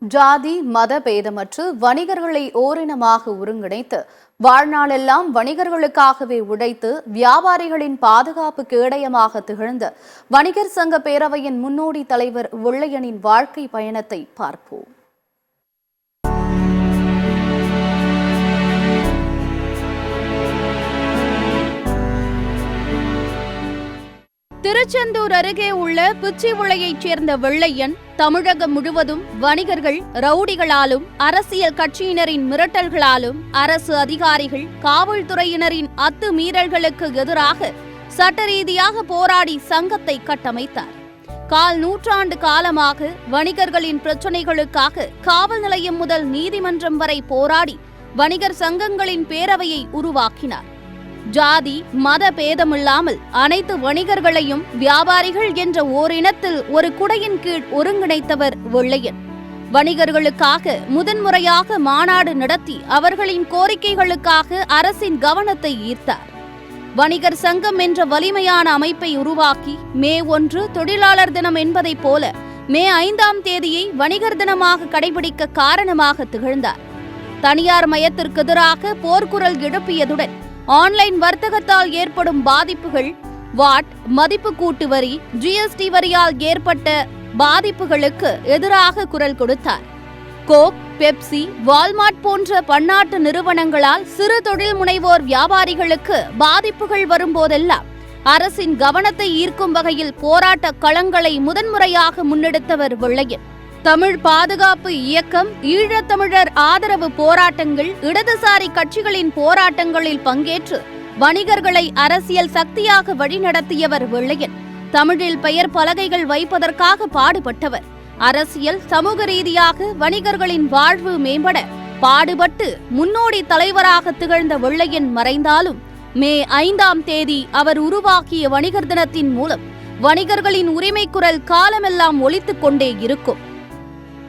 ஜாதி மத பேதமற்று வணிகர்களை ஓரினமாக ஒருங்கிணைத்து வாழ்நாளெல்லாம் வணிகர்களுக்காகவே உழைத்து வியாபாரிகளின் பாதுகாப்பு கேடயமாக திகழ்ந்த வணிகர் சங்க பேரவையின் முன்னோடி தலைவர் வெள்ளையனின் வாழ்க்கை பயணத்தை பார்ப்போம். திருச்செந்தூர் அருகே உள்ள பிச்சிவுளையைச் சேர்ந்த வெள்ளையன் தமிழகம் முழுவதும் வணிகர்கள் ரவுடிகளாலும் அரசியல் கட்சியினரின் மிரட்டல்களாலும் அரசு அதிகாரிகள் காவல்துறையினரின் அத்துமீறல்களுக்கு எதிராக சட்ட ரீதியாக போராடி சங்கத்தை கட்டமைத்தார். கால் நூற்றாண்டு காலமாக வணிகர்களின் பிரச்சினைகளுக்காக காவல் நிலையம் முதல் நீதிமன்றம் வரை போராடி வணிகர் சங்கங்களின் பேரவையை உருவாக்கினார். ஜாதி மத பேதமில்லாமல் அனைத்து வணிகர்களையும் வியாபாரிகள் என்ற ஓரினத்தில் ஒரு குடையின் கீழ் ஒருங்கிணைத்தவர் வெள்ளையன். வணிகர்களுக்காக முதன்முறையாக மாநாடு நடத்தி அவர்களின் கோரிக்கைகளுக்காக அரசின் கவனத்தை ஈர்த்தார். வணிகர் சங்கம் என்ற வலிமையான அமைப்பை உருவாக்கி மே 1 தொழிலாளர் தினம் என்பதைப் போல மே 5ஆம் தேதியை வணிகர் தினமாக கடைபிடிக்க காரணமாக திகழ்ந்தார். தனியார் மயத்திற்கு எதிராக போர்க்குரல் எழுப்பியதுடன் ஆன்லைன் வர்த்தகத்தால் ஏற்படும் பாதிப்புகள், வாட் மதிப்பு கூட்டு வரி, ஜிஎஸ்டி வரியால் ஏற்பட்ட பாதிப்புகளுக்கு எதிராக குரல் கொடுத்தார். கோக், பெப்சி, வால்மார்ட் போன்ற பன்னாட்டு நிறுவனங்களால் சிறு தொழில் முனைவோர் வியாபாரிகளுக்கு பாதிப்புகள் வரும்போதெல்லாம் அரசின் கவனத்தை ஈர்க்கும் வகையில் போராட்ட களங்களை முதன்முறையாக முன்னெடுத்தவர் வெள்ளையன். தமிழ் பாதுகாப்பு இயக்கம், ஈழத்தமிழர் ஆதரவு போராட்டங்கள், இடதுசாரி கட்சிகளின் போராட்டங்களில் பங்கேற்று வணிகர்களை அரசியல் சக்தியாக வழிநடத்தியவர் வெள்ளையன். தமிழில் பெயர் பலகைகள் வைப்பதற்காக பாடுபட்டவர். அரசியல் சமூக ரீதியாக வணிகர்களின் வாழ்வு மேம்பட பாடுபட்டு முன்னோடி தலைவராக திகழ்ந்த வெள்ளையன் மறைந்தாலும் மே 5ஆம் தேதி அவர் உருவாக்கிய வணிகர் தினத்தின் மூலம் வணிகர்களின் உரிமை குரல் காலமெல்லாம் ஒலித்துக் கொண்டே இருக்கும்.